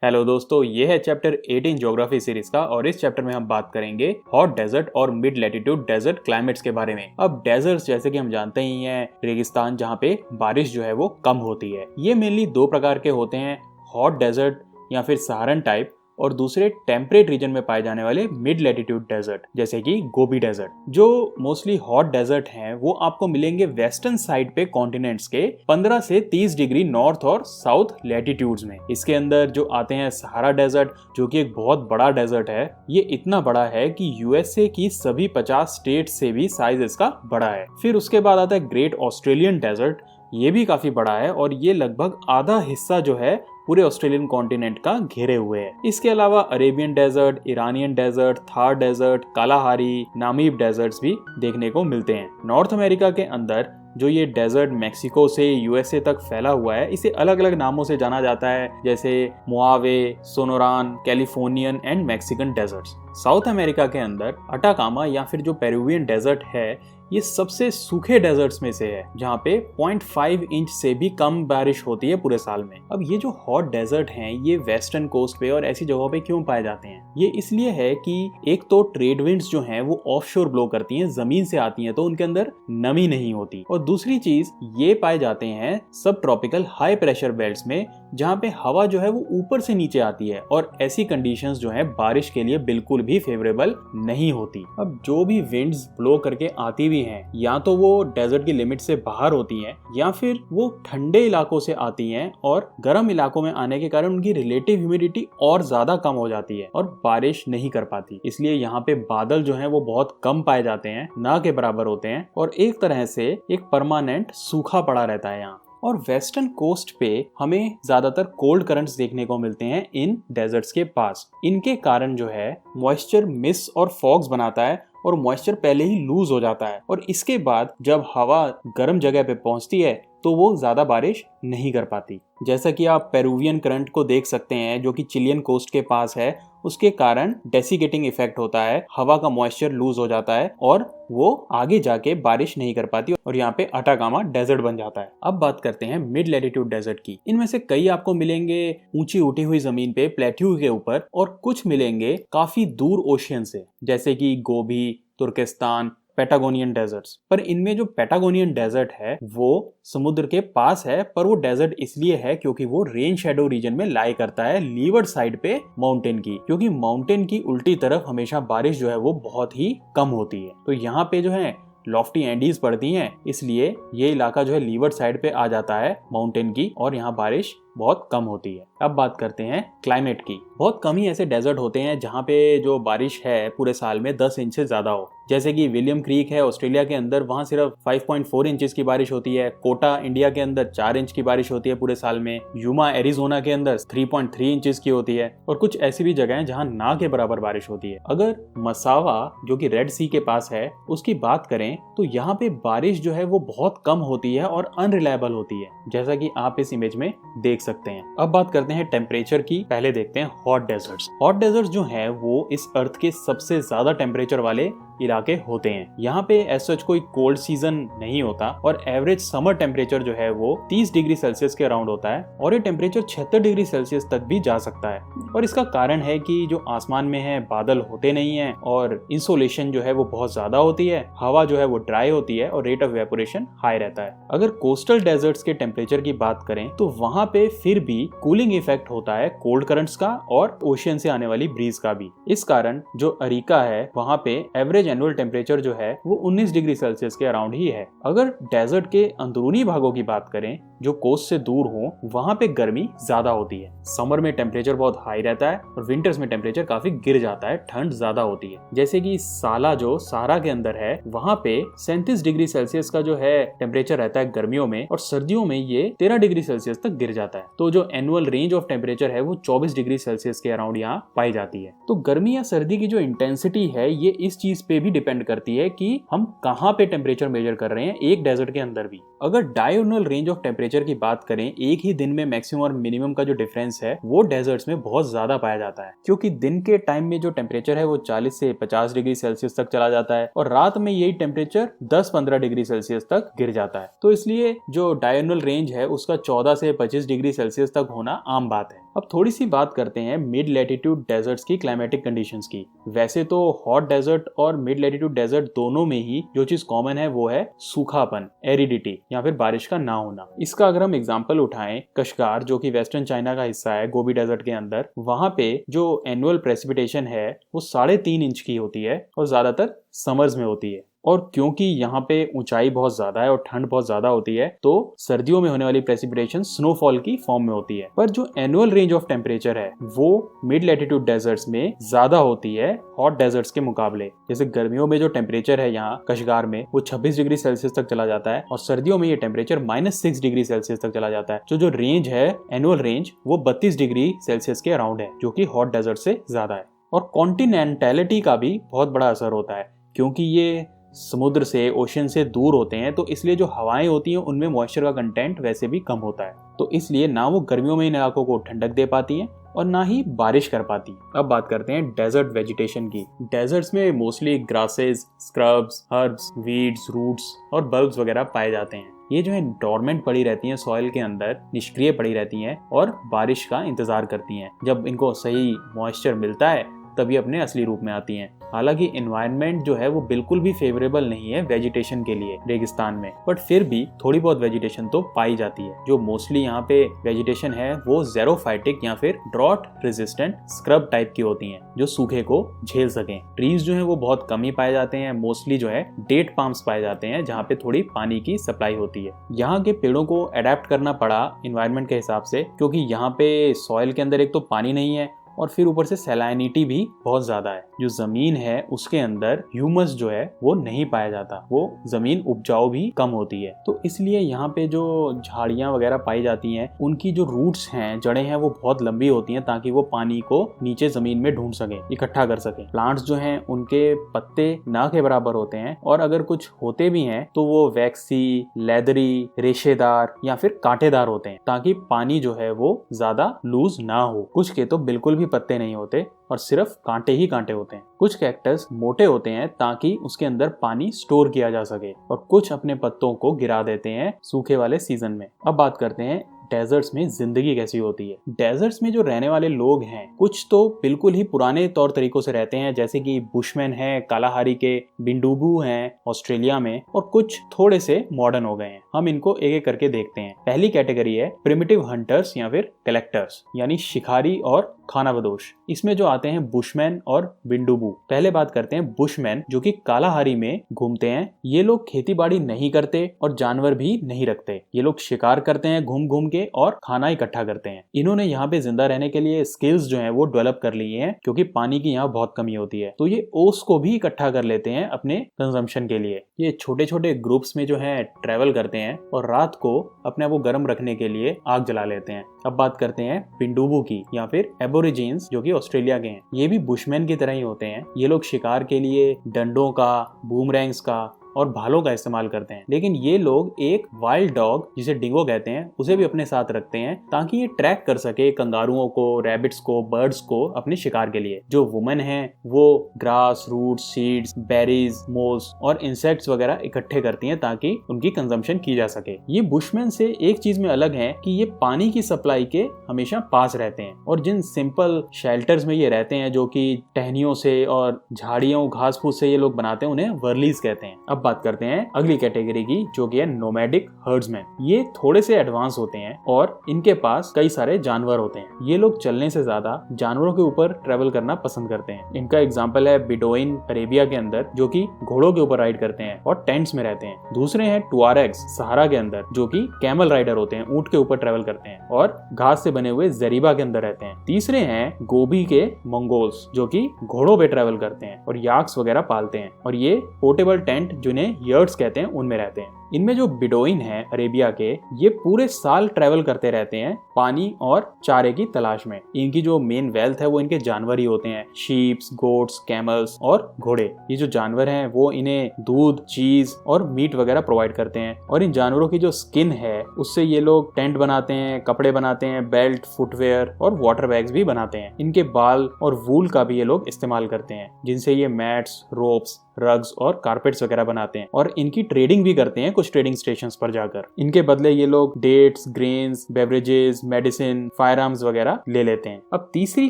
Hello दोस्तों, ये है चैप्टर 18 ज्योग्राफी सीरीज का और इस चैप्टर में हम बात करेंगे हॉट डेजर्ट और मिड लैटिट्यूड डेजर्ट क्लाइमेट्स के बारे में। अब डेजर्ट्स जैसे कि हम जानते ही हैं, रेगिस्तान जहाँ पे बारिश जो है वो कम होती है। ये मेनली दो प्रकार के होते हैं, हॉट डेजर्ट या फिर सहारन टाइप, और दूसरे टेम्परेट रीजन में पाए जाने वाले मिड लैटिट्यूड डेजर्ट जैसे कि गोबी डेजर्ट। जो मोस्टली हॉट डेजर्ट हैं वो आपको मिलेंगे वेस्टर्न साइड पे कॉन्टिनेंट्स के 15 से 30 डिग्री नॉर्थ और साउथ लैटिट्यूड्स में। इसके अंदर जो आते हैं सहारा डेजर्ट, जो कि एक बहुत बड़ा डेजर्ट है। ये इतना बड़ा है कि यूएसए की सभी 50 स्टेट से भी साइज इसका बड़ा है। फिर उसके बाद आता है ग्रेट ऑस्ट्रेलियन डेजर्ट। ये भी काफी बड़ा है और ये लगभग आधा हिस्सा जो है पूरे ऑस्ट्रेलियन कॉन्टिनेंट का घेरे हुए है। इसके अलावा Arabian desert, Iranian desert, Thar desert, Kalahari, Namib deserts भी देखने को मिलते हैं। नॉर्थ अमेरिका के अंदर जो ये डेजर्ट मेक्सिको से यूएसए तक फैला हुआ है, इसे अलग अलग नामों से जाना जाता है, जैसे Mojave, Sonoran, Californian and Mexican deserts. South America के अंदर अटाकामा या फिर जो पेरुवियन डेजर्ट है, ये सबसे सूखे डेजर्ट्स में से है, जहाँ पे 0.5 इंच से भी कम बारिश होती है पूरे साल में। अब ये जो हॉट डेजर्ट हैं, ये वेस्टर्न कोस्ट पे और ऐसी जगहों पे क्यों पाए जाते हैं? ये इसलिए है कि एक तो ट्रेड विंड्स जो हैं वो ऑफशोर ब्लो करती हैं, जमीन से आती हैं, तो उनके अंदर नमी नहीं होती। और दूसरी चीज, ये पाए जाते हैं सब ट्रॉपिकल हाई प्रेशर बेल्ट्स में, जहाँ पे हवा जो है वो ऊपर से नीचे आती है, और ऐसी कंडीशंस जो है बारिश के लिए बिल्कुल भी फेवरेबल नहीं होती। अब जो भी विंड्स ब्लो करके आती भी हैं, या तो वो डेजर्ट की लिमिट से बाहर होती हैं, या फिर वो ठंडे इलाकों से आती हैं और गर्म इलाकों में आने के कारण उनकी रिलेटिव ह्यूमिडिटी और ज्यादा कम हो जाती है और बारिश नहीं कर पाती। इसलिए यहाँ पे बादल जो है वो बहुत कम पाए जाते हैं, ना के बराबर होते हैं, और एक तरह से एक परमानेंट सूखा पड़ा रहता है यहाँ। और वेस्टर्न कोस्ट पे हमें ज्यादातर कोल्ड करंट्स देखने को मिलते हैं इन डेजर्ट्स के पास। इनके कारण जो है मॉइस्चर मिस्ट और फॉग्स बनाता है, और मॉइस्चर पहले ही लूज हो जाता है, और इसके बाद जब हवा गर्म जगह पे पहुंचती है तो वो ज्यादा बारिश नहीं कर पाती। जैसा कि आप पेरुवियन करंट को देख सकते हैं, जो कि चिलियन कोस्ट के पास है, उसके कारण डेसिकेटिंग इफेक्ट होता है, हवा का मॉइस्चर लूज हो जाता है और वो आगे जाके बारिश नहीं कर पाती, और यहाँ पे अटाकामा डेजर्ट बन जाता है। अब बात करते हैं मिड लैटिट्यूड डेजर्ट की। इनमें से कई आपको मिलेंगे ऊंची उठी हुई जमीन पे प्लेट्यू के ऊपर, और कुछ मिलेंगे काफी दूर ओशियन से, जैसे कि गोबी, तुर्किस्तान, पैटागोनियन डेजर्ट्स। पर इनमें जो पैटागोनियन डेजर्ट है वो समुद्र के पास है, पर वो डेजर्ट इसलिए है क्योंकि वो रेन शेडो रीजन में लाई करता है, लीवर्ड साइड पे माउंटेन की, क्योंकि माउंटेन की उल्टी तरफ हमेशा बारिश जो है वो बहुत ही कम होती है। तो यहाँ पे जो है लॉफ्टी एंडीज पड़ती हैं, इसलिए ये इलाका जो है लीवर्ड साइड पे आ जाता है माउंटेन की, और यहाँ बारिश बहुत कम होती है। अब बात करते हैं क्लाइमेट की। बहुत कम ही ऐसे डेजर्ट होते हैं जहाँ पे जो बारिश है पूरे साल में 10 इंच से ज्यादा हो, जैसे कि विलियम क्रीक है ऑस्ट्रेलिया के अंदर, वहाँ सिर्फ 5.4 इंचेस की बारिश होती है। कोटा इंडिया के अंदर 4 इंच की बारिश होती है पूरे साल में। यूमा एरिजोना के अंदर 3.3 इंचेस की होती है, और कुछ ऐसी भी जगह हैं जहाँ ना के बराबर बारिश होती है। अगर मसावा, जो कि रेड सी के पास है, उसकी बात करें तो यहाँ पे बारिश जो है वो बहुत कम होती है और अनरिलायबल होती है, जैसा कि आप इस इमेज में देख सकते हैं। अब बात करते हैं टेम्परेचर की। पहले देखते हैं हॉट डेजर्ट्स। हॉट डेजर्ट्स जो हैं वो इस अर्थ के सबसे ज्यादा टेम्परेचर वाले इलाके होते हैं। यहाँ पे ऐसा कोई कोल्ड सीजन नहीं होता, और एवरेज समर टेम्परेचर जो है वो 30 डिग्री सेल्सियस के अराउंड होता है, और ये टेम्परेचर 76 डिग्री सेल्सियस तक भी जा सकता है। और इसका कारण है कि जो आसमान में है बादल होते नहीं है, और इंसोलेशन जो है वो बहुत ज्यादा होती है, हवा जो है वो ड्राई होती है, और रेट ऑफ इवेपोरेशन हाई रहता है। अगर कोस्टल डेजर्ट्स के टेम्परेचर की बात करें तो वहाँ पे फिर भी कूलिंग इफेक्ट होता है कोल्ड करंट्स का और ओशियन से आने वाली ब्रीज का भी। इस कारण जो अरिका है वहाँ पे एवरेज एनुअल टेम्परेचर जो है वो 19 डिग्री सेल्सियस के अराउंड ही है। अगर डेजर्ट के अंदरूनी भागों की बात करें जो कोस्ट से दूर हो, वहाँ पे गर्मी ज्यादा होती है। समर में टेम्परेचर बहुत हाई रहता है, और विंटर्स में टेम्परेचर काफी गिर जाता है, ठंड ज्यादा होती है। जैसे कि साला जो सहारा के अंदर है, वहाँ पे 37 डिग्री सेल्सियस का जो है टेम्परेचर रहता है गर्मियों में, और सर्दियों में ये 13 डिग्री सेल्सियस तक गिर जाता है। तो जो एनुअल रेंज ऑफ टेम्परेचर है वो 24 डिग्री सेल्सियस के अराउंड यहाँ पाई जाती है। तो गर्मी या सर्दी की जो इंटेंसिटी है ये इस चीज पे भी डिपेंड करती है कि हम कहाँ पे टेम्परेचर मेजर कर रहे हैं एक डेजर्ट के अंदर भी। अगर डायगोनल रेंज ऑफ टेम्परेचर की बात करें, एक ही दिन में मैक्सिमम और मिनिमम का जो डिफरेंस है वो डेजर्ट्स में बहुत ज्यादा पाया जाता है, क्योंकि दिन के टाइम में जो टेम्परेचर है वो 40 से 50 डिग्री सेल्सियस तक चला जाता है, और रात में यही टेम्परेचर 10-15 डिग्री सेल्सियस तक गिर जाता है। तो इसलिए जो डायगोनल रेंज है उसका 14 से 25 डिग्री सेल्सियस तक होना आम बात है। अब थोड़ी सी बात करते हैं मिड लैटिट्यूड डेजर्ट्स की क्लाइमेटिक कंडीशंस की। वैसे तो हॉट डेजर्ट और मिड लैटिट्यूड डेजर्ट दोनों में ही जो चीज कॉमन है वो है सूखापन, एरिडिटी या फिर बारिश का ना होना। इसका अगर हम एग्जांपल उठाएं, कश्गार जो कि वेस्टर्न चाइना का हिस्सा है गोबी डेजर्ट के अंदर, वहां पे जो एनुअल प्रेसिपिटेशन है वो 3.5 इंच की होती है और ज्यादातर समर्स में होती है। और क्योंकि यहाँ पे ऊंचाई बहुत ज्यादा है और ठंड बहुत ज्यादा होती है तो सर्दियों में होने वाली प्रेसिपिटेशन स्नोफॉल की फॉर्म में होती है। पर जो एनुअल रेंज ऑफ टेम्परेचर है वो मिड लैटिट्यूड डेजर्ट्स में ज्यादा होती है हॉट डेजर्ट्स के मुकाबले। जैसे गर्मियों में जो टेम्परेचर है यहाँ कश्गार में वो 26 डिग्री सेल्सियस तक चला जाता है और सर्दियों में ये टेम्परेचर -6 डिग्री सेल्सियस तक चला जाता है। जो रेंज है एनुअल रेंज वो 32 डिग्री सेल्सियस के अराउंड है, जो कि हॉट डेजर्ट से ज्यादा है। और कॉन्टिनेंटैलिटी का भी बहुत बड़ा असर होता है, क्योंकि ये समुद्र से, ओशन से दूर होते हैं, तो इसलिए जो हवाएं होती हैं उनमें मॉइस्चर का कंटेंट वैसे भी कम होता है। तो इसलिए ना वो गर्मियों में इन इलाकों को ठंडक दे पाती हैं और ना ही बारिश कर पाती। अब बात करते हैं डेजर्ट वेजिटेशन की। डेजर्ट्स में mostly grasses, scrubs, herbs, weeds, roots और बल्ब्स वगैरह पाए जाते हैं। ये जो है डोरमेंट पड़ी रहती हैं सॉइल के अंदर, निष्क्रिय पड़ी रहती हैं और बारिश का इंतजार करती हैं। जब इनको सही मॉइस्चर मिलता है तभी अपने असली रूप में आती हैं। हालांकि एनवायरनमेंट जो है वो बिल्कुल भी फेवरेबल नहीं है वेजिटेशन के लिए रेगिस्तान में, बट फिर भी थोड़ी बहुत वेजिटेशन तो पाई जाती है। जो मोस्टली यहाँ पे वेजिटेशन है वो ज़ेरोफाइटिक या फिर ड्रॉट रेजिस्टेंट स्क्रब टाइप की होती हैं, जो सूखे को झेल सकें। ट्रीज जो है वो बहुत कम ही पाए जाते हैं, मोस्टली जो है डेट पाम्स पाए जाते हैं जहाँ पे थोड़ी पानी की सप्लाई होती है। यहाँ के पेड़ों को अडेप्ट करना पड़ा इन्वायरमेंट के हिसाब से, क्योंकि यहाँ पे सॉइल के अंदर एक तो पानी नहीं है और फिर ऊपर से सैलिनिटी भी बहुत ज्यादा है। जो जमीन है उसके अंदर ह्यूमस जो है वो नहीं पाया जाता, वो जमीन उपजाऊ भी कम होती है। तो इसलिए यहाँ पे जो झाड़ियाँ वगैरह पाई जाती हैं उनकी जो रूट्स हैं, जड़ें हैं, वो बहुत लंबी होती हैं ताकि वो पानी को नीचे जमीन में ढूंढ सकें, इकट्ठा कर सकें। प्लांट्स जो हैं उनके पत्ते ना के बराबर होते हैं और अगर कुछ होते भी हैं तो वो वैक्सी, लेदरी, रेशेदार या फिर कांटेदार होते हैं, ताकि पानी जो है वो ज्यादा लूज ना हो। कुछ के तो बिल्कुल पत्ते नहीं होते और सिर्फ कांटे ही कांटे होते हैं। कुछ कैक्टस मोटे होते हैं ताकि उसके अंदर पानी स्टोर किया जा सके और कुछ अपने पत्तों को गिरा देते हैं सूखे वाले सीजन में। अब बात करते हैं डेजर्ट्स में जिंदगी कैसी होती है। डेजर्ट्स में जो रहने वाले लोग हैं कुछ तो बिल्कुल ही पुराने तौर तरीकों से रहते हैं, जैसे कि बुशमैन है कालाहारी के, बिंडुबू हैं ऑस्ट्रेलिया में, और कुछ थोड़े से मॉडर्न हो गए हैं। हम इनको एक एक करके देखते हैं। पहली कैटेगरी है प्रिमिटिव हंटर्स या फिर कलेक्टर्स, यानी शिकारी और खानाबदोश। इसमें जो आते हैं बुशमैन और बिंडुबू। पहले बात करते हैं बुशमैन, जो कि कालाहारी में घूमते हैं। ये लोग खेती बाड़ी नहीं करते और जानवर भी नहीं रखते। ये लोग शिकार करते हैं घूम घूम के और खाना इकट्ठा करते हैं। इन्होंने यहाँ पे जिंदा रहने के लिए स्किल्स जो हैं वो डेवलप कर लिए हैं, क्योंकि पानी की यहाँ बहुत कमी होती है। तो ये ओस को भी इकट्ठा कर लेते हैं अपने कंजम्पशन के लिए। ये छोटे छोटे ग्रुप्स में जो है ट्रेवल करते हैं और रात को अपने आप को गर्म रखने के लिए आग जला लेते हैं। अब बात करते हैं बिंडुबू की या फिर एबोरिजिन्स, जो कि ऑस्ट्रेलिया के हैं। ये भी बुशमैन की तरह ही होते हैं। ये लोग शिकार के लिए डंडों का, बूमरैंग्स का और भालों का इस्तेमाल करते हैं, लेकिन ये लोग एक वाइल्ड डॉग जिसे डिंगो कहते हैं उसे भी अपने साथ रखते हैं ताकि ये ट्रैक कर सके कंगारुओं को, रैबिट्स को, बर्ड्स को अपने शिकार के लिए। जो वुमेन है वो grass, roots, seeds, berries, moles और इंसेक्ट्स वगैरह इकट्ठे करती हैं ताकि उनकी कंजम्पशन की जा सके। ये बुशमैन से एक चीज में अलग है कि ये पानी की सप्लाई के हमेशा पास रहते हैं और जिन सिंपल शेल्टर्स में ये रहते हैं, जो कि टहनियों से और झाड़ियों, घास फूस से ये लोग बनाते हैं, उन्हें वर्लीज कहते हैं। अब बात करते हैं अगली कैटेगरी की, जो कि है नोमैडिक हर्ड्समैन। ये थोड़े से एडवांस होते हैं और इनके पास कई सारे जानवर होते हैं। ये लोग चलने से ज्यादा जानवरों के ऊपर ट्रेवल करना पसंद करते हैं। इनका एग्जांपल है बिडोइन अरेबिया के अंदर, जो कि घोड़ों के ऊपर राइड करते हैं और टेंट्स में रहते हैं। दूसरे हैं टुआरेग्स सहारा के अंदर, जो कि कैमल राइडर होते हैं, ऊंट के ऊपर ट्रेवल करते हैं और घास से बने हुए जरीबा के अंदर रहते हैं। तीसरे हैं गोबी के मंगोल्स, जो कि घोड़ों पे ट्रेवल करते हैं और याक्स वगैरह पालते हैं, और ये पोर्टेबल टेंट जिन्हें यर्ड्स कहते हैं उनमें रहते हैं। इनमें जो बिडोइन है अरेबिया के, ये पूरे साल ट्रेवल करते रहते हैं पानी और चारे की तलाश में। इनकी जो मेन वेल्थ है वो इनके जानवर ही होते हैं, शीप्स, गोट्स, कैमल्स और घोड़े। ये जो जानवर हैं वो इन्हें दूध, चीज और मीट वगैरह प्रोवाइड करते हैं, और इन जानवरों की जो स्किन है उससे ये लोग टेंट बनाते हैं, कपड़े बनाते हैं, बेल्ट, फुटवेयर और वाटर बैग्स भी बनाते हैं। इनके बाल और वूल का भी ये लोग इस्तेमाल करते हैं, जिनसे ये मैट्स, रोप्स, रग्स और कारपेट्स वगैरह बनाते हैं, और इनकी ट्रेडिंग भी करते हैं कुछ ट्रेडिंग स्टेशन पर जाकर। इनके बदले ये लोग dates, grains, beverages, medicine, firearms वगैरह ले लेते हैं। अब तीसरी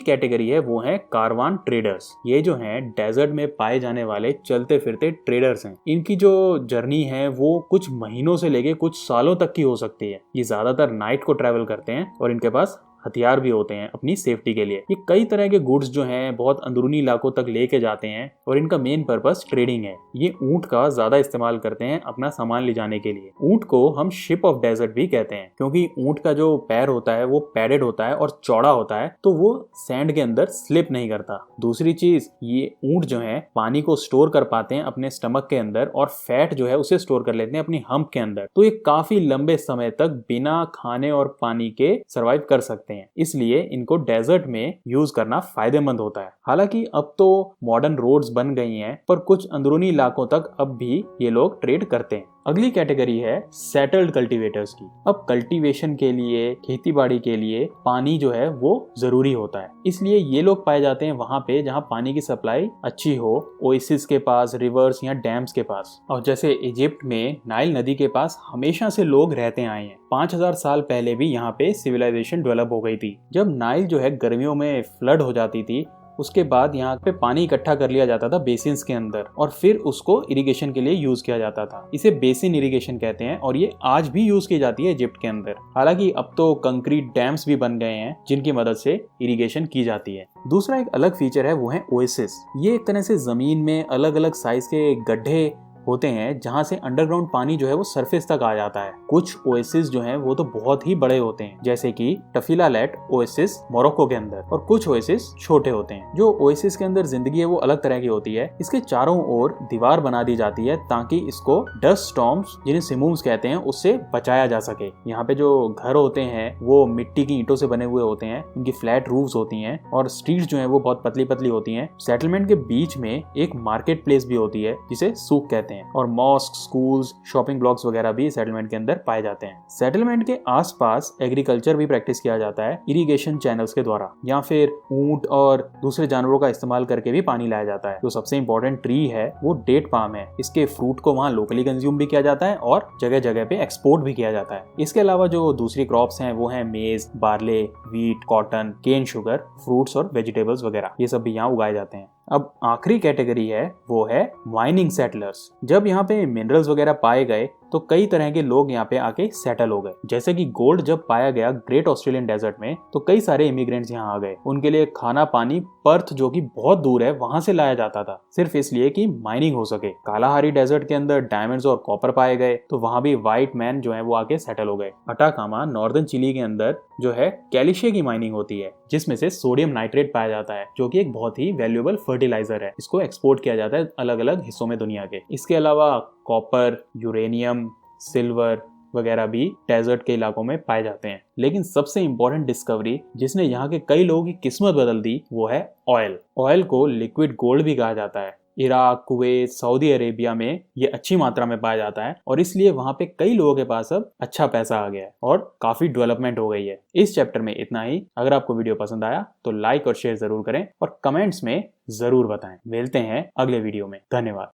कैटेगरी है वो है कारवान ट्रेडर्स। ये जो है डेजर्ट में पाए जाने वाले चलते फिरते ट्रेडर्स हैं। इनकी जो जर्नी है वो कुछ महीनों से लेके कुछ सालों तक की हो सकती है। ये ज्यादातर नाइट को ट्रेवल करते हैं और इनके पास हथियार भी होते हैं अपनी सेफ्टी के लिए। ये कई तरह के गुड्स जो हैं बहुत अंदरूनी इलाकों तक लेके जाते हैं और इनका मेन पर्पस ट्रेडिंग है। ये ऊंट का ज्यादा इस्तेमाल करते हैं अपना सामान ले जाने के लिए। ऊंट को हम शिप ऑफ डेजर्ट भी कहते हैं क्योंकि ऊंट का जो पैर होता है वो पैडेड होता है और चौड़ा होता है, तो वो सैंड के अंदर स्लिप नहीं करता। दूसरी चीज, ये ऊंट जो है पानी को स्टोर कर पाते हैं अपने स्टमक के अंदर और फैट जो है उसे स्टोर कर लेते हैं अपनी हम्प के अंदर, तो ये काफी लंबे समय तक बिना खाने और पानी के सर्वाइव कर सकते हैं। इसलिए इनको डेजर्ट में यूज करना फायदेमंद होता है। हालांकि अब तो मॉडर्न रोड्स बन गई हैं, पर कुछ अंदरूनी इलाकों तक अब भी ये लोग ट्रेड करते हैं। अगली कैटेगरी है सेटल्ड कल्टीवेटर्स की। अब कल्टीवेशन के लिए, खेती बाड़ी के लिए पानी जो है वो जरूरी होता है, इसलिए ये लोग पाए जाते हैं वहां पे जहां पानी की सप्लाई अच्छी हो, ओएसिस के पास, रिवर्स या डैम्स के पास। और जैसे इजिप्ट में नाइल नदी के पास हमेशा से लोग रहते आए हैं। 5000 साल पहले भी यहाँ पे सिविलाइजेशन डेवलप हो गई थी। जब नाइल जो है गर्मियों में फ्लड हो जाती थी, उसके बाद यहाँ पे पानी इकट्ठा कर लिया जाता था बेसिन्स के अंदर और फिर उसको इरिगेशन के लिए यूज किया जाता था। इसे बेसिन इरिगेशन कहते हैं और ये आज भी यूज की जाती है इजिप्ट के अंदर। हालांकि अब तो कंक्रीट डैम्स भी बन गए हैं जिनकी मदद से इरिगेशन की जाती है। दूसरा एक अलग फीचर है वो है ओएसिस। ये एक तरह से जमीन में अलग अलग साइज के गड्ढे होते हैं जहां से अंडरग्राउंड पानी जो है वो सरफेस तक आ जाता है। कुछ ओएसिस जो हैं वो तो बहुत ही बड़े होते हैं, जैसे कि टफिलालेट ओएसिस मोरक्को के अंदर, और कुछ ओएसिस छोटे होते हैं। जो ओएसिस के अंदर जिंदगी है वो अलग तरह की होती है। इसके चारों ओर दीवार बना दी जाती है ताकि इसको डस्ट स्टॉर्म्स, जिन्हें सिमूम्स कहते हैं, उससे बचाया जा सके। यहाँ पे जो घर होते हैं वो मिट्टी की ईंटों से बने हुए होते हैं, उनकी फ्लैट रूफ्स होती हैं और स्ट्रीट्स जो है वो बहुत पतली पतली होती हैं। सेटलमेंट के बीच में एक मार्केट प्लेस भी होती है जिसे सूक कहते हैं, और मॉस्क, स्कूल्स, शॉपिंग ब्लॉक्स वगैरह भी सेटलमेंट के अंदर पाए जाते हैं। सेटलमेंट के आसपास एग्रीकल्चर भी प्रैक्टिस किया जाता है इरिगेशन चैनल्स के द्वारा, या फिर ऊंट और दूसरे जानवरों का इस्तेमाल करके भी पानी लाया जाता है। जो सबसे इंपॉर्टेंट ट्री है वो डेट पाम है। इसके फ्रूट को वहाँ लोकली कंज्यूम भी किया जाता है और जगह जगह पे एक्सपोर्ट भी किया जाता है। इसके अलावा जो दूसरी क्रॉप्स हैं वो है maize, barley, wheat, cotton, cane sugar, fruits और वेजिटेबल्स वगैरह, ये सब भी यहाँ उगाए जाते हैं। अब आखिरी कैटेगरी है वो है माइनिंग सेटलर्स। जब यहाँ पे मिनरल्स वगैरह पाए गए तो कई तरह के लोग यहाँ पे आके सेटल हो गए। जैसे कि गोल्ड जब पाया गया ग्रेट ऑस्ट्रेलियन डेजर्ट में तो कई सारे इमिग्रेंट्स यहाँ आ गए। उनके लिए खाना पानी पर्थ जो कि बहुत दूर है वहां से लाया जाता था, सिर्फ इसलिए कि माइनिंग हो सके। कालाहारी डेजर्ट के अंदर डायमंड्स और कॉपर पाए गए तो वहां भी व्हाइट मैन जो है वो आके सेटल हो गए। अटाकामा नॉर्दर्न चिली के अंदर जो है कैल्शियम की माइनिंग होती है जिसमें से सोडियम नाइट्रेट पाया जाता है जो कि एक बहुत ही वैल्यूएबल फर्टिलाइजर है। इसको एक्सपोर्ट किया जाता है अलग अलग हिस्सों में दुनिया के। इसके अलावा कॉपर, यूरेनियम, सिल्वर वगैरह भी डेजर्ट के इलाकों में पाए जाते हैं। लेकिन सबसे इंपॉर्टेंट डिस्कवरी जिसने यहाँ के कई लोगों की किस्मत बदल दी वो है ऑयल। ऑयल को लिक्विड गोल्ड भी कहा जाता है। इराक, कुवैत, सऊदी अरेबिया में ये अच्छी मात्रा में पाया जाता है और इसलिए वहां पे कई लोगों के पास अब अच्छा पैसा आ गया है और काफी डेवलपमेंट हो गई है। इस चैप्टर में इतना ही। अगर आपको वीडियो पसंद आया तो लाइक और शेयर जरूर करें और कमेंट्स में जरूर बताएं। मिलते हैं अगले वीडियो में। धन्यवाद।